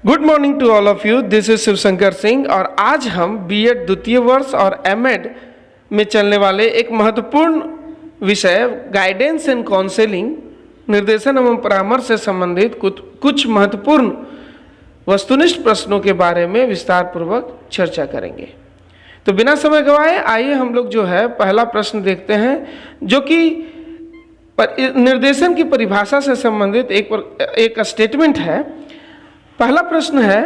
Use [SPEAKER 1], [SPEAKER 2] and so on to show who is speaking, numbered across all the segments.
[SPEAKER 1] Good morning to all of you. This is Shivshankar Singh और आज हम बीएड द्वितीय वर्ष और एमएड में चलने वाले एक महत्वपूर्ण विषय गाइडेंस एंड काउंसलिंग निर्देशन एवं परामर्श से संबंधित कुछ महत्वपूर्ण वस्तुनिष्ठ प्रश्नों के बारे में विस्तार पूर्वक चर्चा करेंगे। तो बिना समय गवाए आइए हम लोग जो है पहला प्रश्न देखते हैं, जो कि निर्देशन की परिभाषा से संबंधित एक स्टेटमेंट है। पहला प्रश्न है,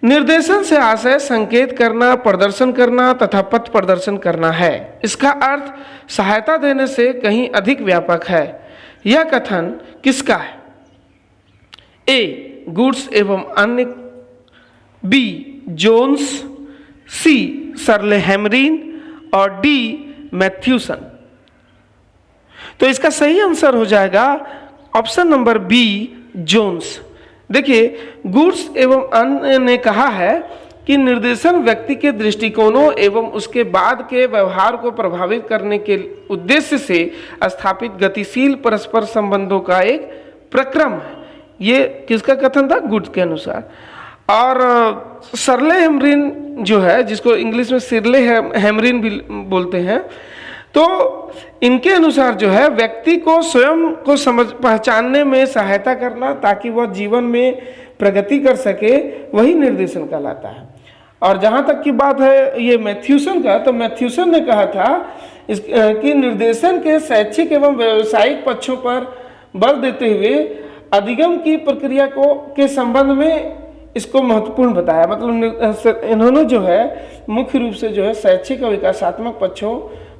[SPEAKER 1] निर्देशन से आशय संकेत करना, प्रदर्शन करना तथा पथ प्रदर्शन करना है। इसका अर्थ सहायता देने से कहीं अधिक व्यापक है। यह कथन किसका है? ए. गुड्स एवं अन्य, बी. जोन्स, सी. सर्ले हैमरीन और डी. मैथ्यूसन। तो इसका सही आंसर हो जाएगा ऑप्शन नंबर बी, जोन्स। देखिए, गुड्स एवं अन्य ने कहा है कि निर्देशन व्यक्ति के दृष्टिकोणों एवं उसके बाद के व्यवहार को प्रभावित करने के उद्देश्य से स्थापित गतिशील परस्पर संबंधों का एक प्रक्रम है। ये किसका कथन था? गुड्स के अनुसार। और सर्ले हैमरीन जो है, जिसको इंग्लिश में सिरले हैमरीन भी बोलते हैं, तो इनके अनुसार जो है व्यक्ति को स्वयं को पहचानने में सहायता करना ताकि वह जीवन में प्रगति कर सके, वही निर्देशन कहलाता है। और जहाँ तक की बात है ये मैथ्यूसन का, तो मैथ्यूसन ने कहा था कि निर्देशन के शैक्षिक एवं व्यावसायिक पक्षों पर बल देते हुए अधिगम की प्रक्रिया के संबंध में इसको महत्वपूर्ण बताया। मतलब इन्होंने जो है मुख्य रूप से जो है शैक्षिक और विकासात्मक पक्षों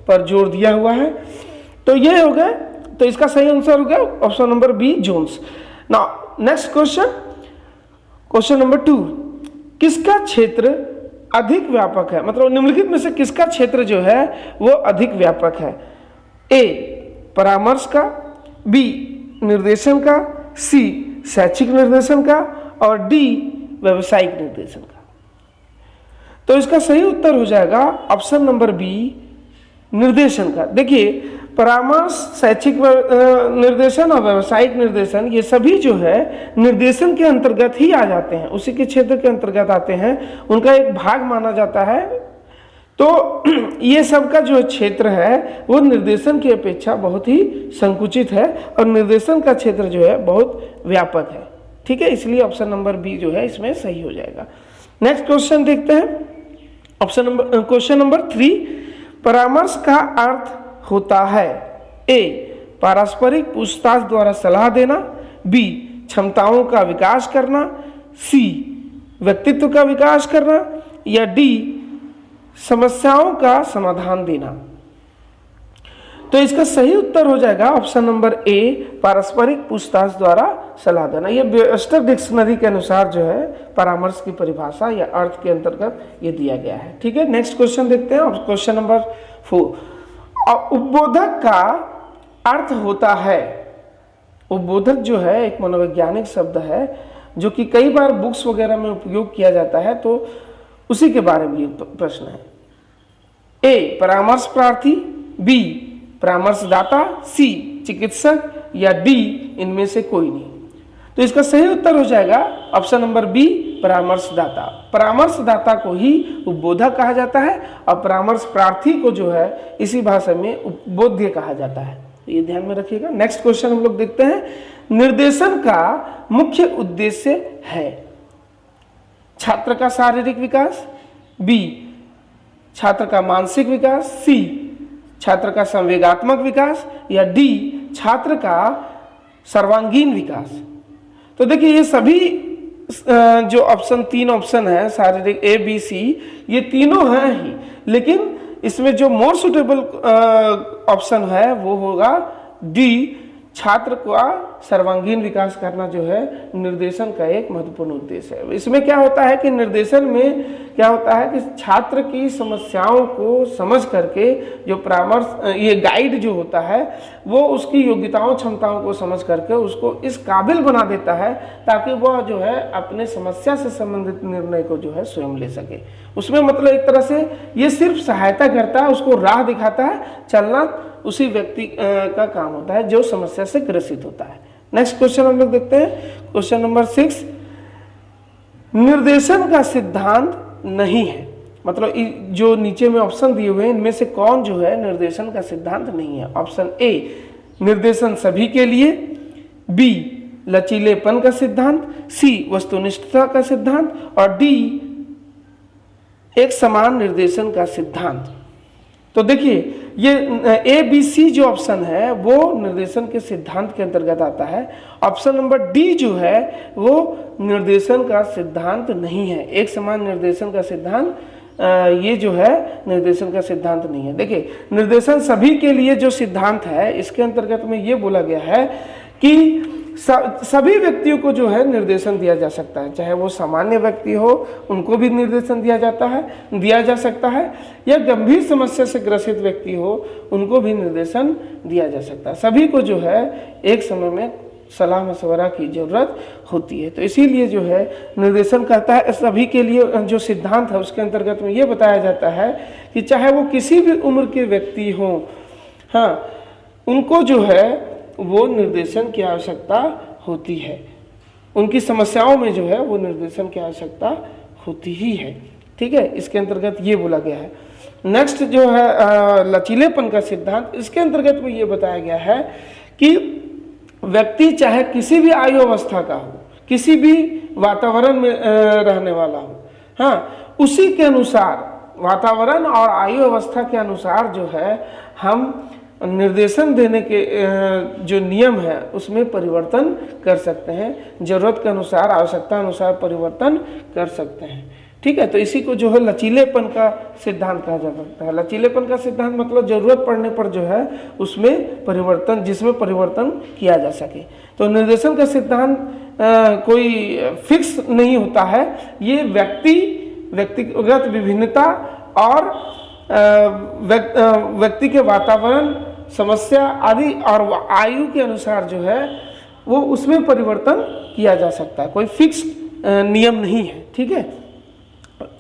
[SPEAKER 1] पर जोर दिया हुआ है। तो ये हो गया, तो इसका सही आंसर हो गया option number B, zones. Now next question, question number 2, किसका क्षेत्र अधिक व्यापक है? मतलब निम्नलिखित में से किसका क्षेत्र जो है वो अधिक व्यापक है? ए. परामर्श का, बी. निर्देशन का, सी. शैक्षिक निर्देशन का और डी. व्यावसायिक निर्देशन का। तो इसका सही उत्तर हो जाएगा ऑप्शन नंबर बी, निर्देशन का। देखिए, परामर्श, शैक्षिक निर्देशन और व्यावसायिक निर्देशन ये सभी जो है निर्देशन के अंतर्गत ही आ जाते हैं, उसी के क्षेत्र के अंतर्गत आते हैं, उनका एक भाग माना जाता है। तो ये सब का जो क्षेत्र है वो निर्देशन की अपेक्षा बहुत ही संकुचित है और निर्देशन का क्षेत्र जो है बहुत व्यापक है। ठीक है, इसलिए ऑप्शन नंबर बी जो है इसमें सही हो जाएगा। नेक्स्ट क्वेश्चन देखते हैं, क्वेश्चन नंबर 3, परामर्श का अर्थ होता है ए. पारस्परिक पूछताछ द्वारा सलाह देना, बी. क्षमताओं का विकास करना, सी. व्यक्तित्व का विकास करना या डी. समस्याओं का समाधान देना। तो इसका सही उत्तर हो जाएगा ऑप्शन नंबर ए, पारस्परिक पूछताछ द्वारा सलाह देना। यह वेबस्टर डिक्शनरी के अनुसार जो है परामर्श की परिभाषा या अर्थ के अंतर्गत ये दिया गया है। ठीक है, नेक्स्ट क्वेश्चन देखते हैं, क्वेश्चन नंबर 4, उपबोधक का अर्थ होता है। उपबोधक जो है एक मनोवैज्ञानिक शब्द है जो कि कई बार बुक्स वगैरह में उपयोग किया जाता है, तो उसी के बारे में ये प्रश्न है। ए. परामर्श प्रार्थी, बी. परामर्शदाता, सी. चिकित्सक या डी. इनमें से कोई नहीं। तो इसका सही उत्तर हो जाएगा ऑप्शन नंबर बी, परामर्शदाता। परामर्शदाता को ही उपबोधक कहा जाता है और परामर्श प्रार्थी को जो है इसी भाषा में उपबोध्य कहा जाता है। तो ये ध्यान में रखिएगा। नेक्स्ट क्वेश्चन हम लोग देखते हैं, निर्देशन का मुख्य उद्देश्य है छात्र का शारीरिक विकास, बी. छात्र का मानसिक विकास, सी. छात्र का संवेगात्मक विकास या डी. छात्र का सर्वांगीण विकास। तो देखिए, ये सभी जो ऑप्शन 3 ऑप्शन है शारीरिक ए, बी, सी, ये तीनों हैं ही, लेकिन इसमें जो मोर सुटेबल ऑप्शन है वो होगा डी. छात्र का सर्वांगीण विकास करना जो है निर्देशन का एक महत्वपूर्ण उद्देश्य है। इसमें क्या होता है कि निर्देशन में क्या होता है कि छात्र की समस्याओं को समझ करके जो परामर्श, ये गाइड जो होता है वो उसकी योग्यताओं क्षमताओं को समझ करके उसको इस काबिल बना देता है ताकि वह जो है अपने समस्या से संबंधित निर्णय को जो है स्वयं ले सके। उसमें मतलब एक तरह से ये सिर्फ सहायता करता है, उसको राह दिखाता है, चलना उसी व्यक्ति का काम होता है जो समस्या से ग्रसित होता है। नेक्स्ट क्वेश्चन हम लोग देखते हैं, क्वेश्चन नंबर 6, निर्देशन का सिद्धांत नहीं है। मतलब जो नीचे में ऑप्शन दिए हुए हैं इनमें से कौन जो है निर्देशन का सिद्धांत नहीं है? ऑप्शन ए निर्देशन सभी के लिए, बी लचीलेपन का सिद्धांत, सी वस्तुनिष्ठता का सिद्धांत और डी एक समान निर्देशन का सिद्धांत। तो देखिए ये ए बी सी जो ऑप्शन है वो निर्देशन के सिद्धांत के अंतर्गत आता है। ऑप्शन नंबर डी जो है वो निर्देशन का सिद्धांत नहीं है। एक समान निर्देशन का सिद्धांत ये जो है निर्देशन का सिद्धांत नहीं है। देखिए निर्देशन सभी के लिए जो सिद्धांत है इसके अंतर्गत में ये बोला गया है कि सभी व्यक्तियों को जो है निर्देशन दिया जा सकता है, चाहे वो सामान्य व्यक्ति हो उनको भी निर्देशन दिया जा सकता है या गंभीर समस्या से ग्रसित व्यक्ति हो उनको भी निर्देशन दिया जा सकता है। सभी को जो है एक समय में सलाह मशवरा की जरूरत होती है। तो इसीलिए जो है निर्देशन कहता है सभी के लिए जो सिद्धांत है उसके अंतर्गत में ये बताया जाता है कि चाहे वो किसी भी उम्र के व्यक्ति हों, हाँ, उनको जो है वो निर्देशन की आवश्यकता होती है। उनकी समस्याओं में जो है वो निर्देशन की आवश्यकता होती ही है। ठीक है, इसके अंतर्गत ये बोला गया है। नेक्स्ट जो है लचीलेपन का सिद्धांत, इसके अंतर्गत में ये बताया गया है कि व्यक्ति चाहे किसी भी आयु अवस्था का हो, किसी भी वातावरण में रहने वाला हो, हाँ, उसी के अनुसार वातावरण और आयु अवस्था के अनुसार जो है हम निर्देशन देने के जो नियम है उसमें परिवर्तन कर सकते हैं, जरूरत के अनुसार आवश्यकता अनुसार परिवर्तन कर सकते हैं। ठीक है, तो इसी को जो है लचीलेपन का सिद्धांत कहा जा सकता है। लचीलेपन का सिद्धांत मतलब जरूरत पड़ने पर जो है उसमें परिवर्तन, जिसमें परिवर्तन किया जा सके। तो निर्देशन का सिद्धांत कोई फिक्स नहीं होता है, ये व्यक्तिगत विभिन्नता और व्यक्ति के वातावरण, समस्या आदि और आयु के अनुसार जो है वो उसमें परिवर्तन किया जा सकता है, कोई फिक्स नियम नहीं है। ठीक है,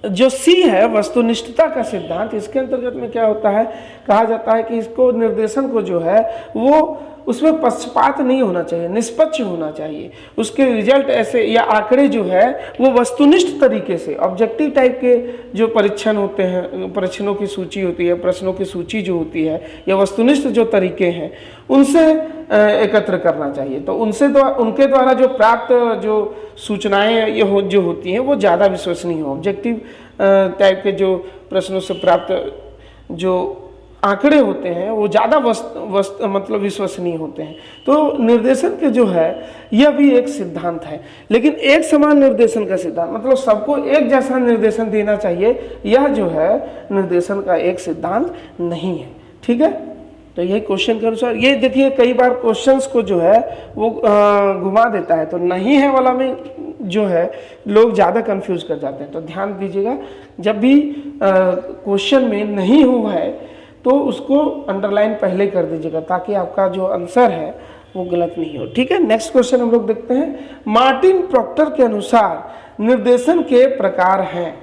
[SPEAKER 1] जो सी है वस्तुनिष्ठता का सिद्धांत, इसके अंतर्गत में क्या होता है, कहा जाता है कि इसको निर्देशन को जो है वो उसमें पक्षपात नहीं होना चाहिए, निष्पक्ष होना चाहिए। उसके रिजल्ट ऐसे या आंकड़े जो है वो वस्तुनिष्ठ तरीके से, ऑब्जेक्टिव टाइप के जो परीक्षण होते हैं, परीक्षणों की सूची होती है, प्रश्नों की सूची जो होती है या वस्तुनिष्ठ जो तरीके हैं उनसे एकत्र करना चाहिए। तो उनके द्वारा जो प्राप्त जो सूचनाएं जो होती हैं वो ज़्यादा विश्वसनीय हो। ऑब्जेक्टिव टाइप के जो प्रश्नों से प्राप्त जो आंकड़े होते हैं वो ज़्यादा मतलब विश्वसनीय होते हैं। तो निर्देशन के जो है यह भी एक सिद्धांत है, लेकिन एक समान निर्देशन का सिद्धांत मतलब सबको एक जैसा निर्देशन देना चाहिए, यह जो है निर्देशन का एक सिद्धांत नहीं है। ठीक है, तो यही क्वेश्चन के अनुसार, ये देखिए कई बार क्वेश्चंस को जो है वो घुमा देता है, तो नहीं है वाला में जो है लोग ज़्यादा कंफ्यूज कर जाते हैं। तो ध्यान दीजिएगा, जब भी क्वेश्चन में नहीं हुआ है तो उसको अंडरलाइन पहले कर दीजिएगा ताकि आपका जो आंसर है वो गलत नहीं हो। ठीक है, नेक्स्ट क्वेश्चन हम लोग देखते हैं। मार्टिन प्रॉक्टर के अनुसार निर्देशन के प्रकार हैं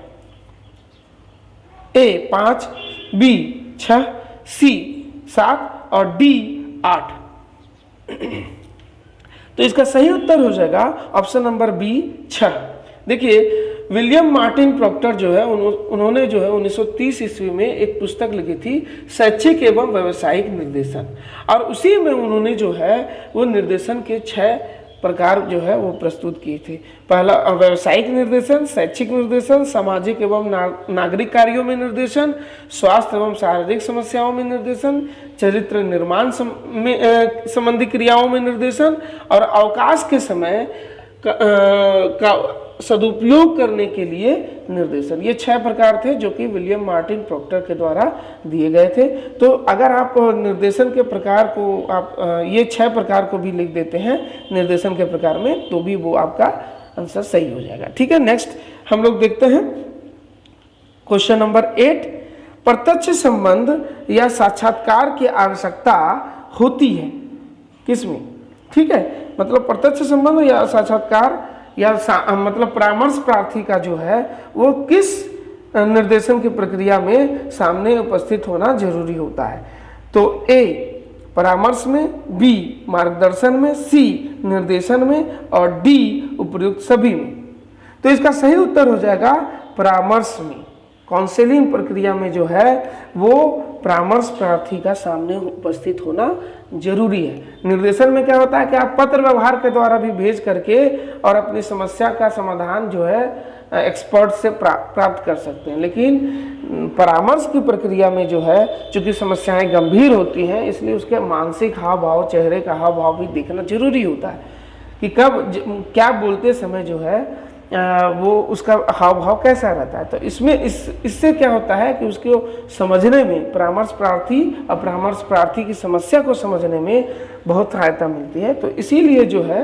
[SPEAKER 1] ए 5, बी 6, सी 7 और डी 8। तो इसका सही उत्तर हो जाएगा ऑप्शन नंबर बी 6। देखिए विलियम मार्टिन प्रॉक्टर जो है उन्होंने जो है 1930 ईस्वी में एक पुस्तक लिखी थी शैक्षिक एवं व्यावसायिक निर्देशन, और उसी में उन्होंने जो है वो निर्देशन के 6 प्रकार जो है वो प्रस्तुत किए थे। पहला व्यावसायिक निर्देशन, शैक्षिक निर्देशन, सामाजिक एवं नागरिक कार्यों में निर्देशन, स्वास्थ्य एवं शारीरिक समस्याओं में निर्देशन, चरित्र निर्माण संबंधी क्रियाओं में निर्देशन और अवकाश के समय का सदुपयोग करने के लिए निर्देशन। ये 6 प्रकार थे जो कि विलियम मार्टिन प्रॉक्टर के द्वारा दिए गए थे। तो अगर आप निर्देशन के प्रकार को आप ये 6 प्रकार को भी लिख देते हैं निर्देशन के प्रकार में तो भी वो आपका आंसर सही हो जाएगा। ठीक है, नेक्स्ट हम लोग देखते हैं क्वेश्चन नंबर 8। प्रत्यक्ष संबंध या साक्षात्कार की आवश्यकता होती है किसमें? ठीक है, मतलब प्रत्यक्ष संबंध या साक्षात्कार या मतलब परामर्श प्रार्थी का जो है वो किस निर्देशन की प्रक्रिया में सामने उपस्थित होना जरूरी होता है? तो ए परामर्श में, बी मार्गदर्शन में, सी निर्देशन में और डी उपयुक्त सभी में। तो इसका सही उत्तर हो जाएगा परामर्श में। काउंसलिंग प्रक्रिया में जो है वो परामर्श प्रार्थी का सामने उपस्थित होना जरूरी है। निर्देशन में क्या होता है कि आप पत्र व्यवहार के द्वारा भी भेज करके और अपनी समस्या का समाधान जो है एक्सपर्ट से प्राप्त कर सकते हैं, लेकिन परामर्श की प्रक्रिया में जो है चूंकि समस्याएं गंभीर होती हैं, इसलिए उसके मानसिक हाव भाव, चेहरे का हाव भाव भी देखना जरूरी होता है कि कब क्या बोलते समय जो है वो उसका हाव भाव कैसा रहता है। तो इसमें इससे क्या होता है कि उसको समझने में परामर्श प्रार्थी और परामर्श प्रार्थी की समस्या को समझने में बहुत सहायता मिलती है। तो इसीलिए जो है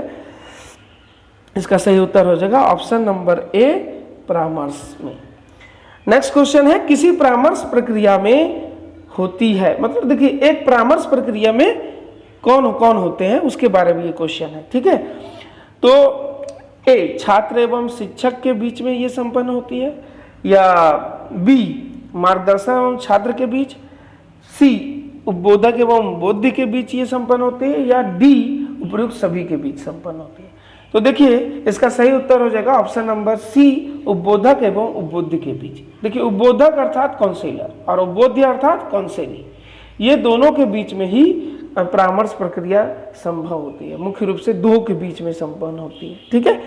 [SPEAKER 1] इसका सही उत्तर हो जाएगा ऑप्शन नंबर ए, परामर्श में। नेक्स्ट क्वेश्चन है किसी परामर्श प्रक्रिया में होती है, मतलब देखिए एक परामर्श प्रक्रिया में कौन कौन होते हैं उसके बारे में ये क्वेश्चन है, ठीक है। तो ए, छात्र एवं शिक्षक के बीच में ये संपन्न होती है, या बी, मार्गदर्शक एवं छात्र के बीच, सी, उपबोधक एवं बोध्य के बीच ये संपन्न होती है, या डी, उपयुक्त सभी के बीच संपन्न होती है। तो देखिए इसका सही उत्तर हो जाएगा ऑप्शन नंबर सी, उपबोधक एवं उपबोध्य के बीच। देखिए उपबोधक अर्थात काउंसलर और उपबोध्य अर्थात काउंसलिंग, ये दोनों के बीच में ही परामर्श प्रक्रिया संभव होती है। मुख्य रूप से दो के बीच में संपन्न होती है, ठीक है।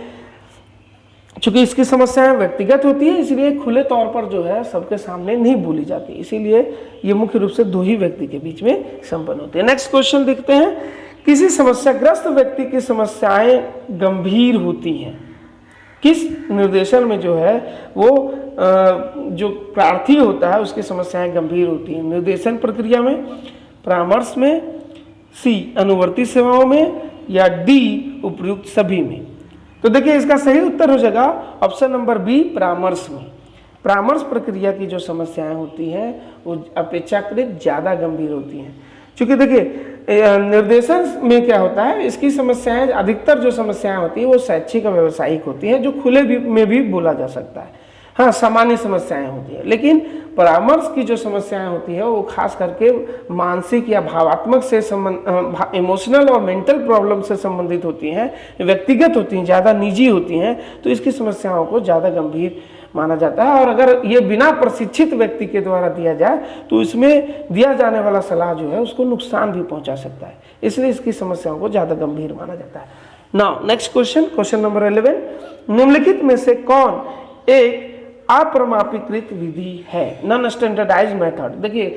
[SPEAKER 1] चूंकि इसकी समस्याएं व्यक्तिगत होती है, इसलिए खुले तौर पर जो है सबके सामने नहीं बोली जाती, इसीलिए ये मुख्य रूप से दो ही व्यक्ति के बीच में संपन्न होती है। नेक्स्ट क्वेश्चन देखते हैं, किसी समस्याग्रस्त व्यक्ति की समस्याएं गंभीर होती हैं, किस निर्देशन में जो है वो जो प्रार्थी होता है उसकी समस्याएं गंभीर होती हैं? निर्देशन प्रक्रिया में, परामर्श में, सी, अनुवर्ती सेवाओं में, या डी, उपयुक्त सभी में। तो देखिए इसका सही उत्तर हो जाएगा ऑप्शन नंबर बी, परामर्श में। परामर्श प्रक्रिया की जो समस्याएं होती हैं वो अपेक्षाकृत ज़्यादा गंभीर होती हैं, क्योंकि देखिए निर्देशन में क्या होता है, इसकी समस्याएं अधिकतर जो समस्याएं होती है वो शैक्षिक और व्यावसायिक होती हैं, जो खुले में भी बोला जा सकता है। हाँ, सामान्य समस्याएं होती है, लेकिन परामर्श की जो समस्याएं होती है वो खास करके मानसिक या भावात्मक से इमोशनल और मेंटल प्रॉब्लम से संबंधित होती हैं, व्यक्तिगत होती हैं, ज़्यादा निजी होती हैं, तो इसकी समस्याओं को ज़्यादा गंभीर माना जाता है। और अगर ये बिना प्रशिक्षित व्यक्ति के द्वारा दिया जाए तो इसमें दिया जाने वाला सलाह जो है उसको नुकसान भी पहुंचा सकता है, इसलिए इसकी समस्याओं को ज़्यादा गंभीर माना जाता है। Now next question, question number 11, निम्नलिखित में से कौन एक अप्रमापीकृत विधि है? Non standardized method. देखिए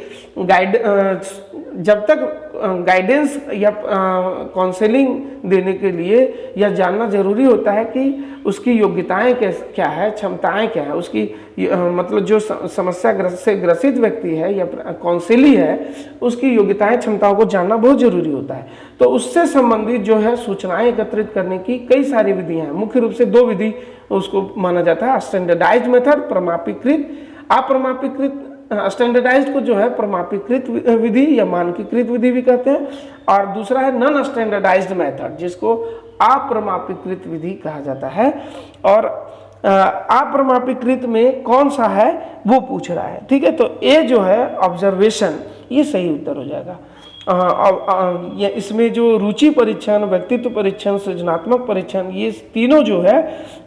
[SPEAKER 1] जब तक गाइडेंस या काउंसलिंग देने के लिए यह जानना जरूरी होता है कि उसकी योग्यताएं क्या है, क्षमताएं क्या है, उसकी मतलब जो समस्या से ग्रसित व्यक्ति है या काउंसली है उसकी योग्यताएं क्षमताओं को जानना बहुत जरूरी होता है। तो उससे संबंधित जो है सूचनाएं एकत्रित करने की कई सारी विधियां हैं, मुख्य रूप से दो विधि उसको माना जाता है, स्टैंडर्डाइज्ड मेथड, प्रमापीकृत। अप्रमापीकृत स्टैंडर्डाइज्ड को जो है प्रमापीकृत विधि या मानकीकृत विधि भी कहते हैं, और दूसरा है नॉन स्टैंडर्डाइज्ड मेथड जिसको अप्रमापीकृत विधि कहा जाता है। और अप्रमापीकृत में कौन सा है वो पूछ रहा है, ठीक है। तो ए जो है ऑब्जर्वेशन, ये सही उत्तर हो जाएगा। इसमें जो रुचि परीक्षण, व्यक्तित्व परीक्षण, सृजनात्मक परीक्षण, ये तीनों जो है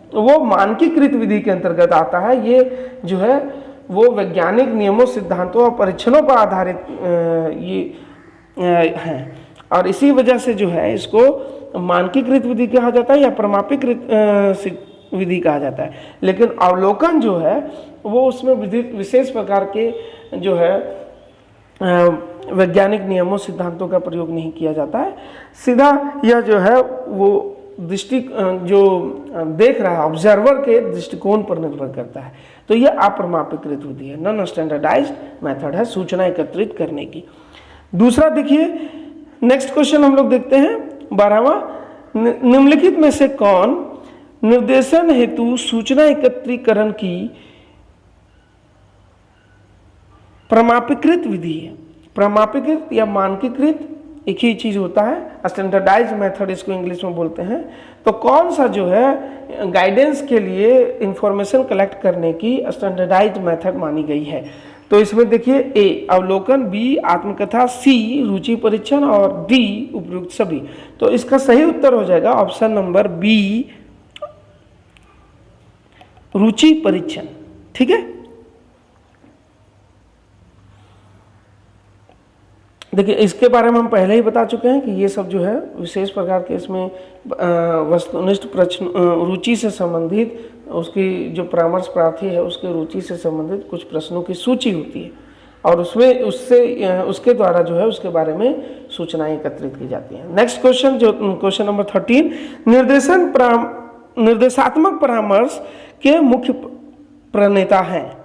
[SPEAKER 1] वो मानकीकृत विधि के अंतर्गत आता है। ये जो है वो वैज्ञानिक नियमों, सिद्धांतों और परीक्षणों पर आधारित ये हैं, और इसी वजह से जो है इसको मानकीकृत विधि कहा जाता है या प्रमापीकृत विधि कहा जाता है। लेकिन अवलोकन जो है वो उसमें विशेष प्रकार के जो है वैज्ञानिक नियमों, सिद्धांतों का प्रयोग नहीं किया जाता है। सीधा यह जो है वो दृष्टि जो देख रहा है ऑब्जर्वर के दृष्टिकोण पर निर्भर करता है। तो यह अप्रमापीकृत विधि है, नॉन स्टैंडर्डाइज्ड मेथड है सूचना एकत्रित करने की। दूसरा देखिए, नेक्स्ट क्वेश्चन हम लोग देखते हैं 12वां, निम्नलिखित में से कौन निर्देशन हेतु सूचना एकत्रीकरण की प्रमापीकृत विधि है? प्रमापीकृत या मानकीकृत एक ही चीज होता है, स्टैंडर्डाइज्ड मेथड इसको इंग्लिश में बोलते हैं। तो कौन सा जो है गाइडेंस के लिए इंफॉर्मेशन कलेक्ट करने की स्टैंडर्डाइज्ड मेथड मानी गई है? तो इसमें देखिए ए अवलोकन, बी आत्मकथा, सी रुचि परीक्षण और डी उपयुक्त सभी। तो इसका सही उत्तर हो जाएगा ऑप्शन नंबर बी रुचि परीक्षण। ठीक है, देखिए इसके बारे में हम पहले ही बता चुके हैं कि ये सब जो है विशेष प्रकार के इसमें वस्तुनिष्ठ प्रश्न, रुचि से संबंधित उसकी जो परामर्श प्रार्थी है उसके रुचि से संबंधित कुछ प्रश्नों की सूची होती है और उसके द्वारा जो है उसके बारे में सूचनाएं एकत्रित की जाती हैं। नेक्स्ट क्वेश्चन, जो क्वेश्चन नंबर 13, निर्देशात्मक परामर्श के मुख्य प्रणेता हैं।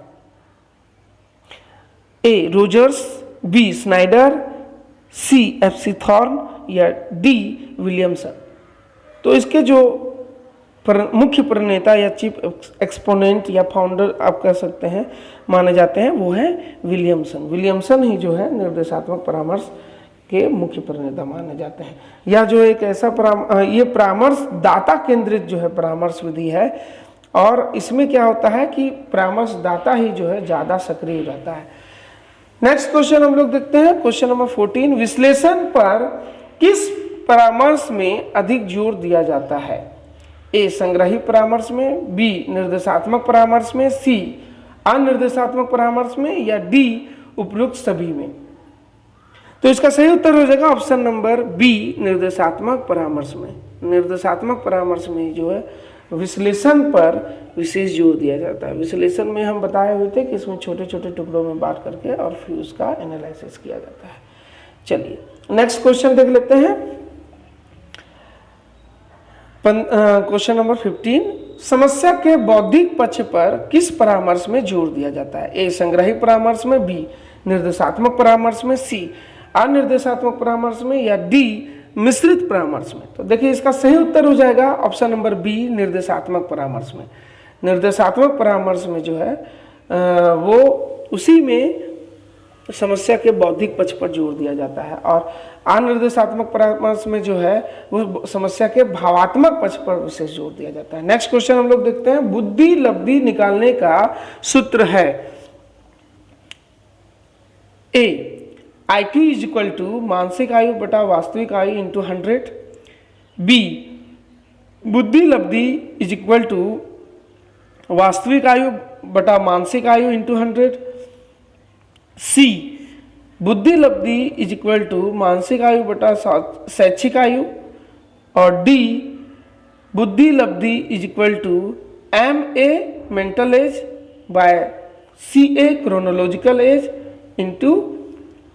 [SPEAKER 1] ए रोजर्स, बी स्नाइडर, सी FC थॉर्न या डी विलियमसन। तो इसके जो मुख्य प्रणेता या चीफ एक्सपोनेंट या फाउंडर आप कह सकते हैं माने जाते हैं वो है विलियमसन। विलियमसन ही जो है निर्देशात्मक परामर्श के मुख्य प्रणेता माने जाते हैं। या जो एक ऐसा ये परामर्श दाता केंद्रित जो है परामर्श विधि है और इसमें क्या होता है कि परामर्श दाता ही जो है ज़्यादा सक्रिय रहता है। नेक्स्ट क्वेश्चन हम लोग देखते हैं, क्वेश्चन नंबर 14, विश्लेषण पर किस परामर्श में अधिक जोर दिया जाता है। ए संग्रही परामर्श में, बी निर्देशात्मक परामर्श में, सी अनिर्देशात्मक परामर्श में या डी उपयुक्त सभी में। तो इसका सही उत्तर हो जाएगा ऑप्शन नंबर बी निर्देशात्मक परामर्श में। निर्देशात्मक परामर्श में जो है विश्लेषण पर विशेष जोर दिया जाता है। विश्लेषण में हम बताए हुए थे कि इसमें छोटे छोटे टुकड़ों में बांट करके और फिर उसका एनालिसिस किया जाता है। चलिए नेक्स्ट क्वेश्चन देख लेते हैं, क्वेश्चन नंबर 15, समस्या के बौद्धिक पक्ष पर किस परामर्श में जोर दिया जाता है। ए संग्रही परामर्श में, बी निर्देशात्मक परामर्श में, सी अनिर्देशात्मक परामर्श में या डी मिश्रित परामर्श में। तो देखिए इसका सही उत्तर हो जाएगा ऑप्शन नंबर बी निर्देशात्मक परामर्श में। निर्देशात्मक परामर्श में जो है वो उसी में समस्या के बौद्धिक पक्ष पर जोर दिया जाता है और अनिर्देशात्मक परामर्श में जो है वो समस्या के भावात्मक पक्ष पर विशेष जोर दिया जाता है। नेक्स्ट क्वेश्चन हम लोग देखते हैं, बुद्धि लब्धि निकालने का सूत्र है। ए IQ इज इक्वल टू मानसिक आयु बटा वास्तविक आयु इंटू 100, बी बुद्धि लब्धि इज इक्वल टू वास्तविक आयु बटा मानसिक आयु इंटू 100, सी बुद्धि लब्धि इज इक्वल टू मानसिक आयु बटा शैक्षिक आयु और डी बुद्धि लब्धि is equal to MA mental age by CA chronological age into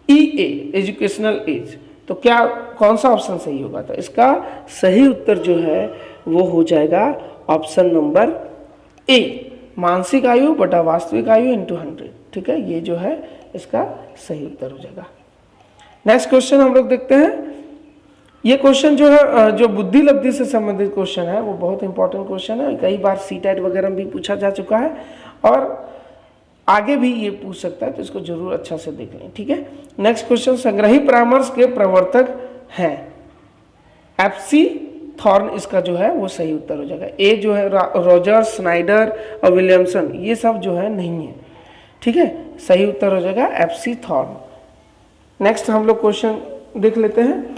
[SPEAKER 1] EA educational age. तो क्या कौन सा ऑप्शन सही होगा? तो इसका सही उत्तर जो है वो हो जाएगा ऑप्शन नंबर ए मानसिक आयु बटा वास्तविक आयु इंटू 100। ठीक है, ये जो है इसका सही उत्तर हो जाएगा। नेक्स्ट क्वेश्चन हम लोग देखते हैं। ये क्वेश्चन जो है जो बुद्धि लब्धि से संबंधित क्वेश्चन है वो बहुत इंपॉर्टेंट क्वेश्चन है, कई बार CTET वगैरह में भी पूछा जा चुका है और आगे भी ये पूछ सकता है, तो इसको जरूर अच्छा से देख लें। ठीक है, नेक्स्ट क्वेश्चन, संग्रही परामर्श के प्रवर्तक हैं FC थॉर्न, इसका जो है वो सही उत्तर हो जाएगा। ए जो है रोजर्स, स्नाइडर और विलियमसन, ये सब जो है नहीं है। ठीक है, सही उत्तर हो जाएगा FC थॉर्न। नेक्स्ट हम लोग क्वेश्चन देख लेते हैं,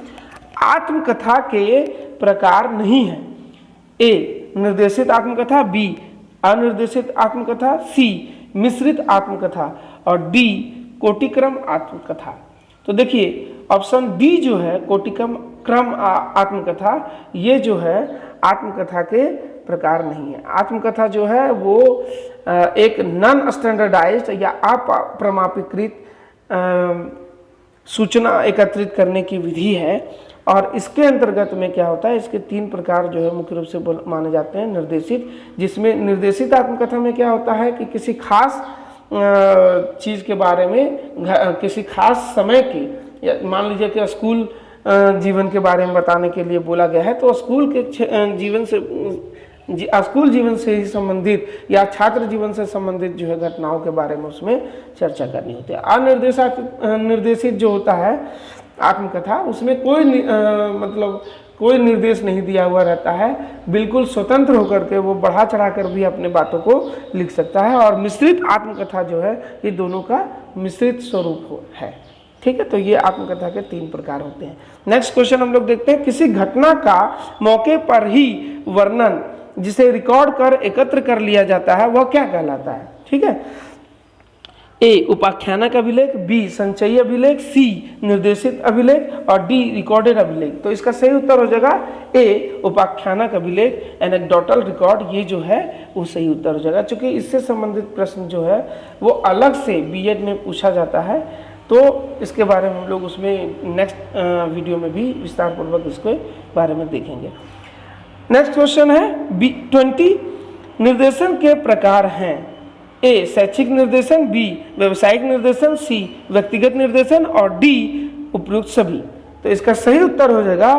[SPEAKER 1] आत्मकथा के प्रकार नहीं है। ए निर्देशित आत्मकथा, बी अनिर्देशित आत्मकथा, सी मिश्रित आत्मकथा और डी कोटिक्रम आत्मकथा। तो देखिए ऑप्शन डी जो है कोटिक्रम आत्मकथा, ये जो है आत्मकथा के प्रकार नहीं है। आत्मकथा जो है वो एक नॉन स्टैंडर्डाइज्ड या अप्रमाणीकृत सूचना एकत्रित करने की विधि है और इसके अंतर्गत में क्या होता है, इसके 3 प्रकार जो है मुख्य रूप से माने जाते हैं। निर्देशित, जिसमें निर्देशित आत्मकथा में क्या होता है कि किसी खास चीज़ के बारे में किसी खास समय की, या मान लीजिए कि स्कूल जीवन के बारे में बताने के लिए बोला गया है, तो स्कूल के जीवन से ही संबंधित या छात्र जीवन से संबंधित जो है घटनाओं के बारे में उसमें चर्चा करनी होती है। अनिर्देशित जो होता है आत्मकथा, उसमें कोई निर्देश नहीं दिया हुआ रहता है, बिल्कुल स्वतंत्र होकर के वो बढ़ा चढ़ा कर भी अपने बातों को लिख सकता है। और मिश्रित आत्मकथा जो है ये दोनों का मिश्रित स्वरूप है। ठीक है, तो ये आत्मकथा के 3 प्रकार होते हैं। नेक्स्ट क्वेश्चन हम लोग देखते हैं, किसी घटना का मौके पर ही वर्णन जिसे रिकॉर्ड कर एकत्र कर लिया जाता है वह क्या कहलाता है? ठीक है, ए उपाख्यानक अभिलेख, बी संचयी अभिलेख, सी निर्देशित अभिलेख और डी रिकॉर्डेड अभिलेख। तो इसका सही उत्तर हो जाएगा ए उपाख्यानक अभिलेख, एनेक्डोटल रिकॉर्ड, ये जो है वो सही उत्तर हो जाएगा। चूंकि इससे संबंधित प्रश्न जो है वो अलग से बीएड में पूछा जाता है, तो इसके बारे में हम लोग उसमें नेक्स्ट वीडियो में भी विस्तार पूर्वक इसके बारे में देखेंगे। नेक्स्ट क्वेश्चन है B20 निर्देशन के प्रकार हैं। ए शैक्षिक निर्देशन, बी व्यवसायिक निर्देशन, सी व्यक्तिगत निर्देशन और डी उपयुक्त सभी। तो इसका सही उत्तर हो जाएगा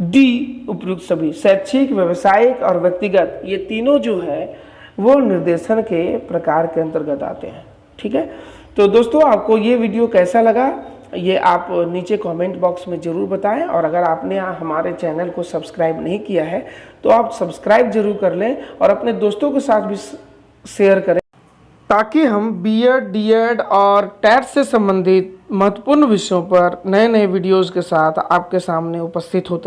[SPEAKER 1] डी उपयुक्त सभी। शैक्षिक, व्यवसायिक और व्यक्तिगत ये तीनों जो है वो निर्देशन के प्रकार के अंतर्गत आते हैं। ठीक है, तो दोस्तों आपको ये वीडियो कैसा लगा ये आप नीचे कमेंट बॉक्स में ज़रूर बताएं, और अगर आपने हमारे चैनल को सब्सक्राइब नहीं किया है तो आप सब्सक्राइब जरूर कर लें और अपने दोस्तों के साथ भी शेयर करें, ताकि हम बीएड, डीएड और टेट से संबंधित महत्वपूर्ण विषयों पर नए नए वीडियोज़ के साथ आपके सामने उपस्थित होते रहें।